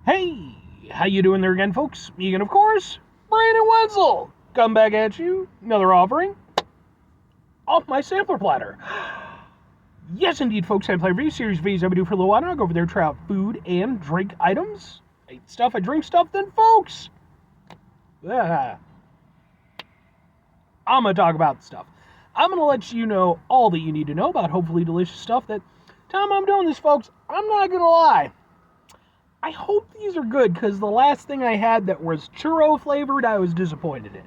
Hey, how you doing there again, folks? Megan, of course, Brandon Wenzel. Come back at you, another offering off my sampler platter. Yes, indeed, folks, I play review series videos I've been doing for a little while now. I go over there, try out food and drink items. I eat stuff, I drink stuff, then, folks, I'm going to talk about the stuff. I'm going to let you know all that you need to know about hopefully delicious stuff that time I'm doing this, folks, I'm not going to lie. I hope these are good, because the last thing I had that was churro flavored, I was disappointed in.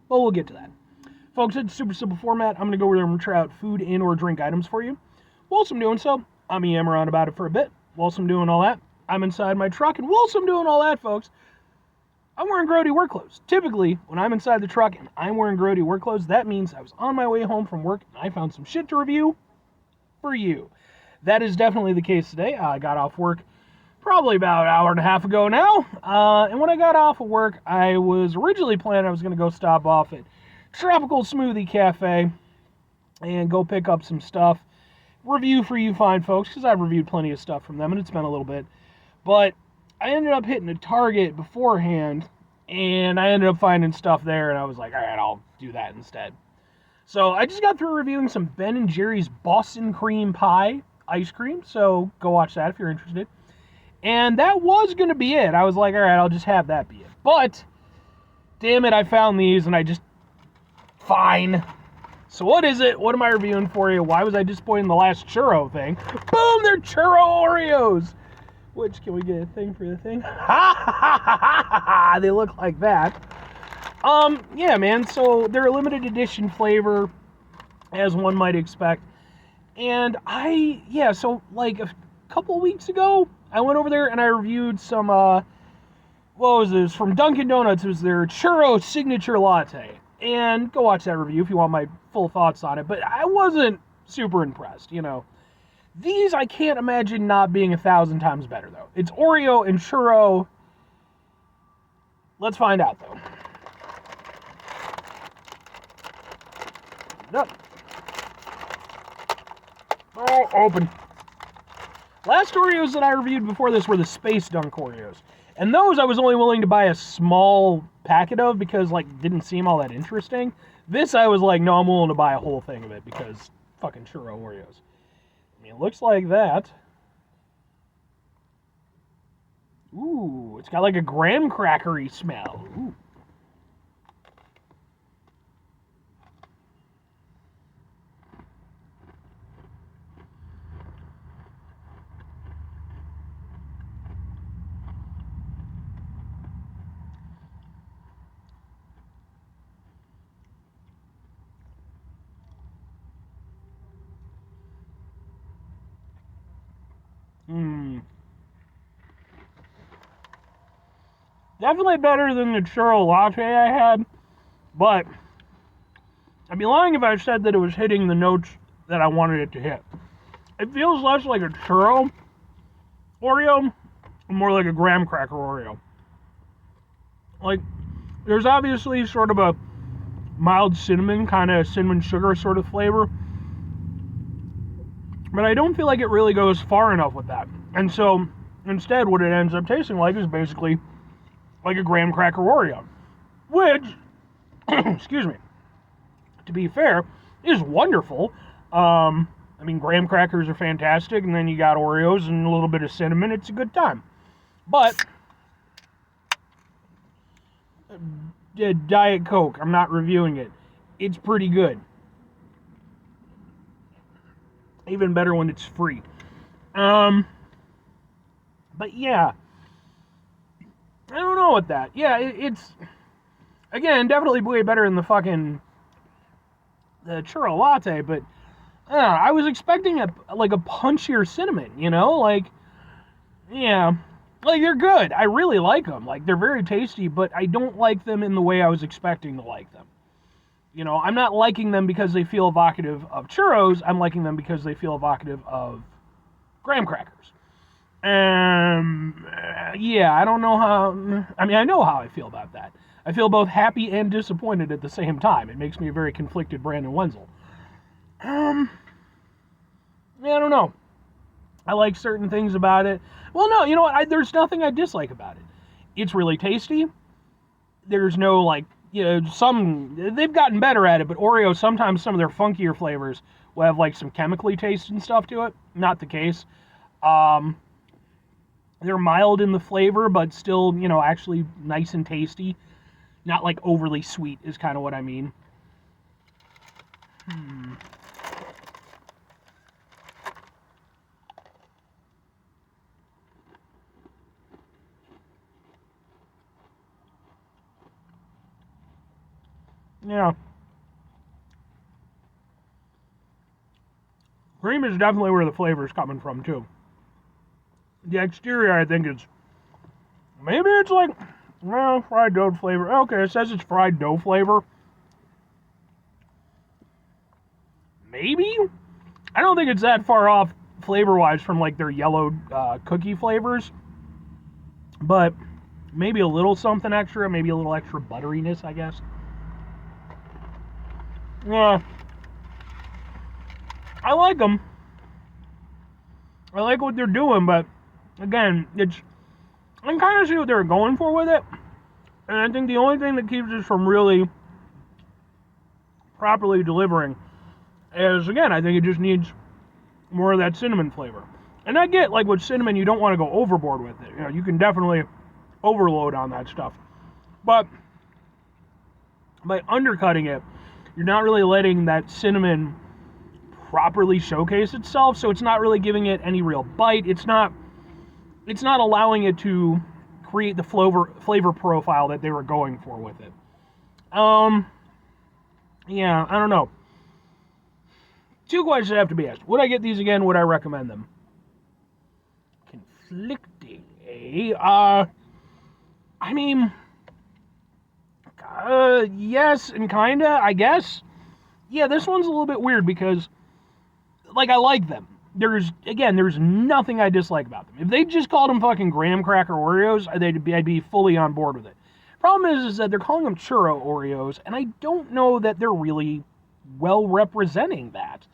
But we'll get to that. Folks, it's a super simple format. I'm going to go over there and try out food and or drink items for you. Whilst I'm doing so, I'm going to yammer on about it for a bit. Whilst I'm doing all that, I'm inside my truck. And whilst I'm doing all that, folks, I'm wearing grody work clothes. Typically, when I'm inside the truck and I'm wearing grody work clothes, that means I was on my way home from work and I found some shit to review for you. That is definitely the case today. I got off work probably about an hour and a half ago now. And when I got off of work, I was originally planning I was going to go stop off at Tropical Smoothie Cafe and go pick up some stuff. Review for you fine folks, because I've reviewed plenty of stuff from them, and it's been a little bit. But I ended up hitting a Target beforehand, and I ended up finding stuff there, and I was like, all right, I'll do that instead. So I just got through reviewing some Ben & Jerry's Boston Cream Pie ice cream, so go watch that if you're interested. And that was going to be it. I was like, all right, I'll just have that be it. But, damn it, I found these, and I just... Fine. So what is it? What am I reviewing for you? Why was I disappointed in the last churro thing? Boom, they're churro Oreos! Which, can we get a thing for the thing? Ha ha ha ha ha ha! They look like that. Yeah, man, so they're a limited edition flavor, as one might expect. And so, like, a couple weeks ago, I went over there and I reviewed some, what was this? From Dunkin' Donuts. It was their Churro Signature Latte. And go watch that review if you want my full thoughts on it. But I wasn't super impressed, you know. These I can't imagine not being 1,000 times better, though. It's Oreo and churro. Let's find out, though. Up. Oh, open. Last Oreos that I reviewed before this were the Space Dunk Oreos. And those I was only willing to buy a small packet of because, like, didn't seem all that interesting. This I was like, no, I'm willing to buy a whole thing of it because fucking churro Oreos. I mean, it looks like that. Ooh, it's got like a graham crackery smell. Ooh. Definitely better than the churro latte I had, but I'd be lying if I said that it was hitting the notes that I wanted it to hit. It feels less like a churro Oreo, and more like a graham cracker Oreo. Like, there's obviously sort of a mild cinnamon, kind of cinnamon sugar sort of flavor, but I don't feel like it really goes far enough with that. And so, instead, what it ends up tasting like is basically like a graham cracker Oreo, which, excuse me, to be fair, is wonderful. I mean, graham crackers are fantastic, and then you got Oreos and a little bit of cinnamon. It's a good time. But, Diet Coke, I'm not reviewing it. It's pretty good. Even better when it's free. But yeah, I don't know what that. Yeah, it's, again, definitely way better than the churro latte, but I was expecting a punchier cinnamon, you know? Like, yeah, like, they're good. I really like them. Like, they're very tasty, but I don't like them in the way I was expecting to like them. You know, I'm not liking them because they feel evocative of churros. I'm liking them because they feel evocative of graham crackers. Yeah, I don't know how... I mean, I know how I feel about that. I feel both happy and disappointed at the same time. It makes me a very conflicted Brandon Wenzel. Yeah, I don't know. I like certain things about it. Well, no, you know what? There's nothing I dislike about it. It's really tasty. There's no, like, you know, they've gotten better at it, but Oreo, sometimes some of their funkier flavors will have, like, some chemically taste and stuff to it. Not the case. They're mild in the flavor, but still, you know, actually nice and tasty. Not, like, overly sweet is kind of what I mean. Yeah. Cream is definitely where the flavor is coming from, too. The exterior, I think, is... Maybe it's like... Well, fried dough flavor. Okay, it says it's fried dough flavor. Maybe? I don't think it's that far off flavor-wise from, like, their yellow cookie flavors. But maybe a little something extra. Maybe a little extra butteriness, I guess. Yeah. I like them. I like what they're doing, but again, I can kind of see what they're going for with it. And I think the only thing that keeps us from really properly delivering is, again, I think it just needs more of that cinnamon flavor. And I get, like, with cinnamon, you don't want to go overboard with it. You know, you can definitely overload on that stuff. But by undercutting it, you're not really letting that cinnamon properly showcase itself, so it's not really giving it any real bite. It's not allowing it to create the flavor profile that they were going for with it. Yeah, I don't know. Two questions have to be asked. Would I get these again? Would I recommend them? Conflicting, eh? I mean, yes and kinda, I guess. Yeah, this one's a little bit weird because, like, I like them. There's nothing I dislike about them. If they just called them fucking graham cracker Oreos, I'd be fully on board with it. Problem is that they're calling them churro Oreos, and I don't know that they're really well representing that.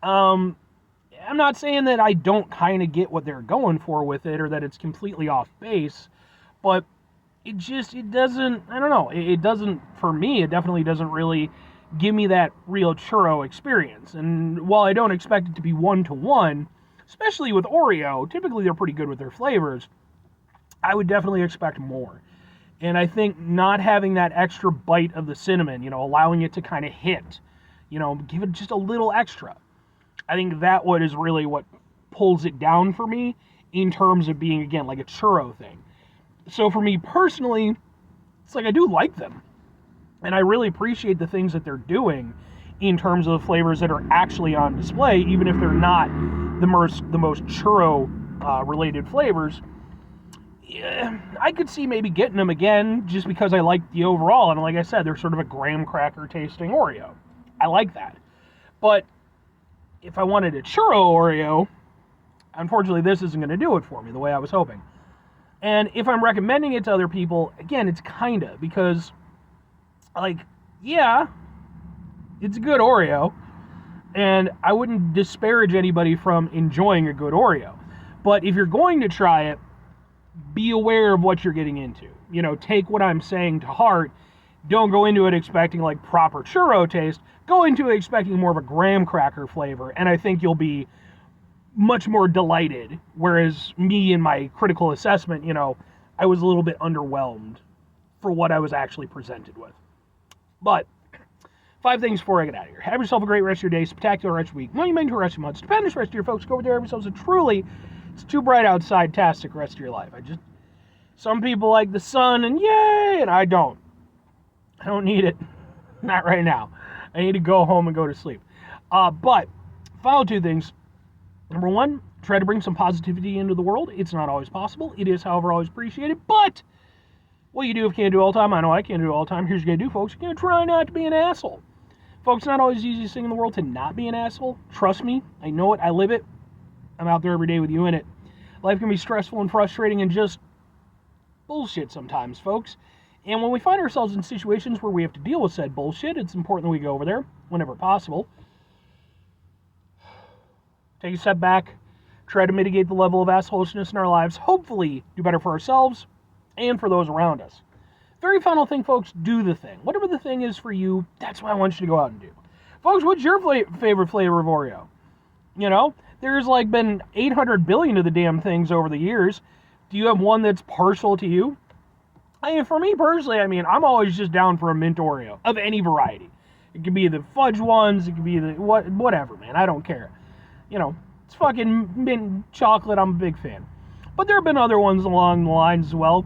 I'm not saying that I don't kind of get what they're going for with it, or that it's completely off base, but it doesn't, I don't know, it doesn't, for me, it definitely doesn't really give me that real churro experience. And while I don't expect it to be one-to-one, especially with Oreo, typically they're pretty good with their flavors, I would definitely expect more. And I think not having that extra bite of the cinnamon, you know, allowing it to kind of hit, you know, give it just a little extra. I think that is really what pulls it down for me in terms of being, again, like a churro thing. So for me personally, it's like I do like them. And I really appreciate the things that they're doing in terms of the flavors that are actually on display, even if they're not the most churro related flavors. Yeah, I could see maybe getting them again just because I like the overall. And like I said, they're sort of a graham cracker tasting Oreo. I like that. But if I wanted a churro Oreo, unfortunately this isn't going to do it for me the way I was hoping. And if I'm recommending it to other people, again, it's kinda, because, like, yeah, it's a good Oreo, and I wouldn't disparage anybody from enjoying a good Oreo. But if you're going to try it, be aware of what you're getting into. You know, take what I'm saying to heart. Don't go into it expecting, like, proper churro taste. Go into it expecting more of a graham cracker flavor, and I think you'll be much more delighted. Whereas me, in my critical assessment, you know, I was a little bit underwhelmed for what I was actually presented with. But 5 things before I get out of here. Have yourself a great rest of your day, spectacular rest of your week, monumental rest of your month, stupendous rest of your folks. Go over there, have yourselves a truly, it's too bright outside, tastic rest of your life. Some people like the sun, and yay, and I don't. I don't need it. Not right now. I need to go home and go to sleep. But, final 2 things. Number 1, try to bring some positivity into the world. It's not always possible. It is, however, always appreciated. But what you do if you can't do it all the time, I know I can't do it all the time. Here's what you gotta do, folks. You're gonna try not to be an asshole. Folks, it's not always the easiest thing in the world to not be an asshole. Trust me. I know it. I live it. I'm out there every day with you in it. Life can be stressful and frustrating and just bullshit sometimes, folks. And when we find ourselves in situations where we have to deal with said bullshit, it's important that we go over there whenever possible. Take a step back. try to mitigate the level of assholishness in our lives, hopefully do better for ourselves and for those around us. Very final thing, folks, do the thing. Whatever the thing is for you, that's what I want you to go out and do. Folks, what's your favorite flavor of Oreo? You know, there's like been 800 billion of the damn things over the years. Do you have one that's partial to you? I mean, for me personally, I'm always just down for a mint Oreo of any variety. It could be the fudge ones, it could be the whatever, man. I don't care. You know, it's fucking mint chocolate. I'm a big fan. But there have been other ones along the lines as well.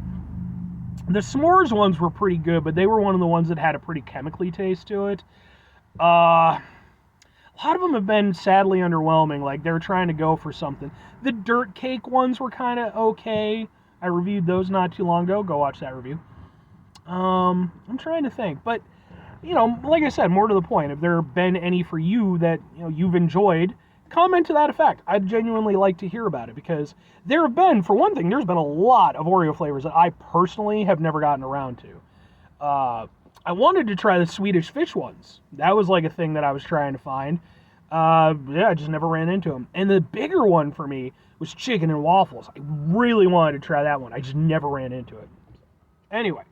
The s'mores ones were pretty good, but they were one of the ones that had a pretty chemically taste to it. A lot of them have been sadly underwhelming. Like, they're trying to go for something. The dirt cake ones were kind of okay. I reviewed those not too long ago. Go watch that review. I'm trying to think. But, you know, like I said, more to the point, if there have been any for you that, you know, you've enjoyed, comment to that effect. I'd genuinely like to hear about it, because there have been, for one thing, there's been a lot of Oreo flavors that I personally have never gotten around to. I wanted to try the Swedish fish ones. That was like a thing that I was trying to find. I just never ran into them. And the bigger one for me was chicken and waffles. I really wanted to try that one. I just never ran into it. Anyway,